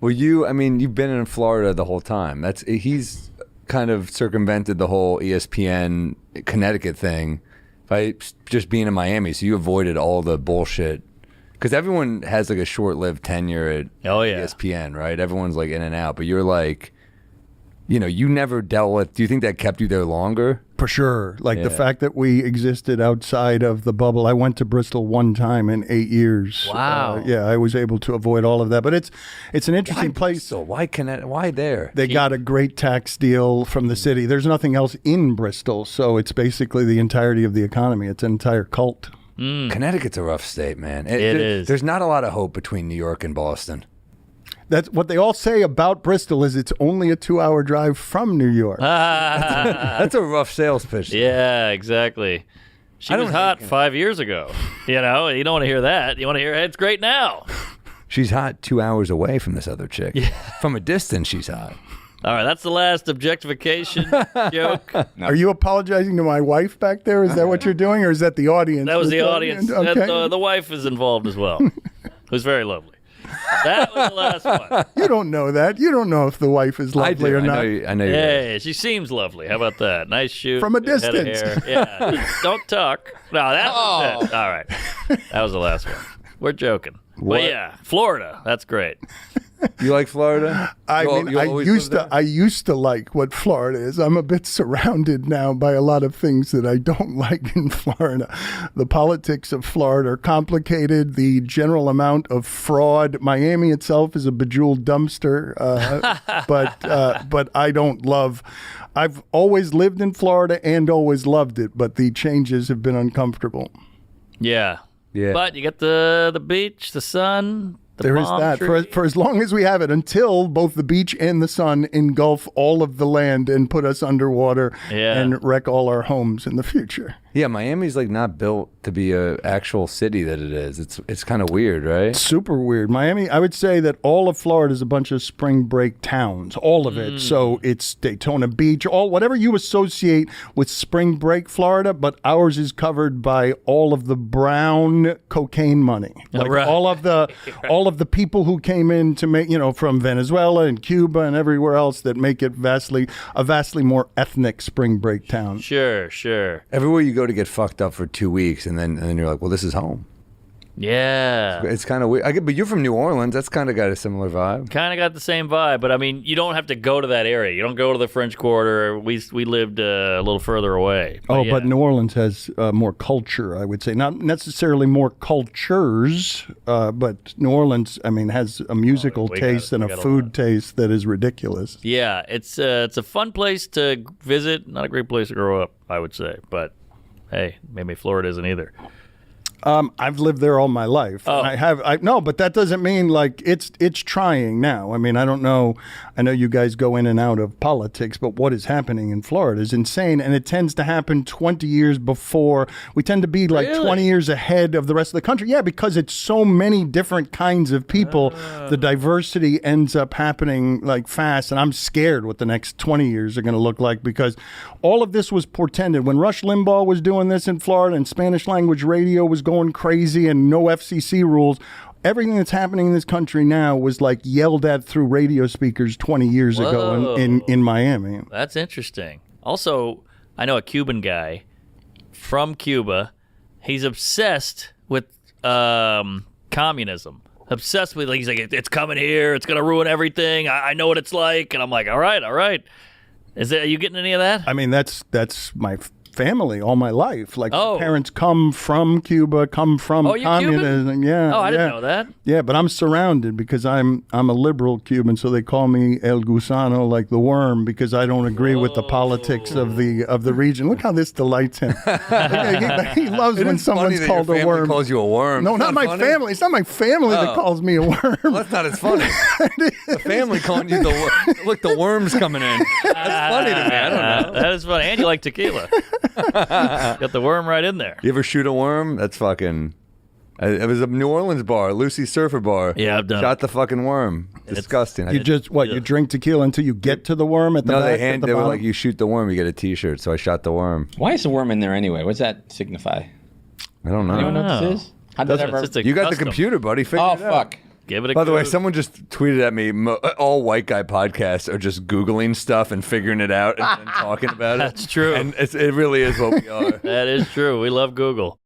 Well, you've been in Florida the whole time. He's kind of circumvented the whole ESPN Connecticut thing by just being in Miami. So you avoided all the bullshit. Because everyone has like a short-lived tenure at ESPN, right? Everyone's like in and out. But you're like, you never dealt with. Do you think that kept you there longer? For sure. The fact that we existed outside of the bubble. I went to Bristol one time in 8 years. Wow. I was able to avoid all of that. But it's an interesting place. Bristol? Why there? They got a great tax deal from the city. There's nothing else in Bristol, so it's basically the entirety of the economy. It's an entire cult. Connecticut's a rough state, man. It is. There's not a lot of hope between New York and Boston. That's what they all say about Bristol is it's only a 2-hour drive from New York. That's a rough sales pitch. Yeah, exactly. She was hot 5 years ago. You don't want to hear that. You want to hear, hey, it's great now. She's hot 2 hours away from this other chick. Yeah. From a distance, she's hot. All right, that's the last objectification joke. Are you apologizing to my wife back there? Is that what you're doing, or is that the audience? That was the audience. Okay. The wife is involved as well, who's very lovely. That was the last one. You don't know that. You don't know if the wife is lovely or not. I know. Hey, she seems lovely. How about that? Nice shoot. From a distance. Head of hair. Yeah. Don't talk. No, that was it. All right. That was the last one. We're joking. What? But yeah, Florida. That's great. You like Florida? I used to like what Florida is. I'm a bit surrounded now by a lot of things that I don't like in Florida. The politics of Florida are complicated. The general amount of fraud. Miami itself is a bejeweled dumpster. But I don't love. I've always lived in Florida and always loved it, but the changes have been uncomfortable. Yeah. Yeah. But you get the beach, the sun. There is that for as long as we have it, until both the beach and the sun engulf all of the land and put us underwater and wreck all our homes in the future. Yeah, Miami's not built to be a actual city that it is. It's kind of weird, right? Super weird. Miami, I would say that all of Florida is a bunch of spring break towns, all of it. So it's Daytona Beach, whatever you associate with spring break Florida, but ours is covered by all of the brown cocaine money. All of the people who came in to make, from Venezuela and Cuba and everywhere else that make it a vastly more ethnic spring break town. Sure. Everywhere you go to get fucked up for 2 weeks, and then you're like, well, this is home. Yeah. It's kind of weird. But you're from New Orleans. That's kind of got a similar vibe. Kind of got the same vibe, but I mean, you don't have to go to that area. You don't go to the French Quarter. We lived a little further away. But New Orleans has more culture, I would say. Not necessarily more cultures, but New Orleans, has a musical taste and a food taste that is ridiculous. Yeah, it's a fun place to visit. Not a great place to grow up, I would say. But hey, maybe Florida isn't either. I've lived there all my life. Oh. But that doesn't mean it's trying now. I don't know. I know you guys go in and out of politics, but what is happening in Florida is insane. And it tends to happen 20 years before. We tend to be 20 years ahead of the rest of the country. Yeah, because it's so many different kinds of people. The diversity ends up happening fast. And I'm scared what the next 20 years are going to look like, because all of this was portended. When Rush Limbaugh was doing this in Florida and Spanish language radio was going crazy and no FCC rules, everything that's happening in this country now was yelled at through radio speakers 20 years ago in Miami. That's interesting. Also, I know a Cuban guy from Cuba. He's obsessed with communism. Obsessed with, he's like, it's coming here. It's going to ruin everything. I know what it's like. And I'm like, all right. Are you getting any of that? That's my family all my life. My parents come from Cuba, come from communism. Cuban? Yeah. Oh, I didn't know that. Yeah, but I'm surrounded because I'm a liberal Cuban, so they call me El Gusano, like the worm, because I don't agree with the politics of the region. Look how this delights him. He loves when someone's called a worm. Calls you a worm. No, not my family. It's not my family that calls me a worm. Well, that's not as funny. The family calling you the worm. Look, the worm's coming in. That's funny to me. I don't know. That is funny. And you like tequila. Got the worm right in there. You ever shoot a worm? That's fucking... It was a New Orleans bar, Lucy's Surfer Bar. Yeah, I've done. Shot the fucking worm. Disgusting. You you drink tequila until you get to the worm at the back? No, they were like, you shoot the worm, you get a T-shirt. So I shot the worm. Why is the worm in there anyway? What does that signify? I don't know. Anyone know what this is? How did that ever... You got the computer, buddy. Figure it out. Fuck. Give it a By the way, go. someone just tweeted at me, all white guy podcasts are just Googling stuff and figuring it out and then talking about it. That's true. And it really is what we are. That is true. We love Google.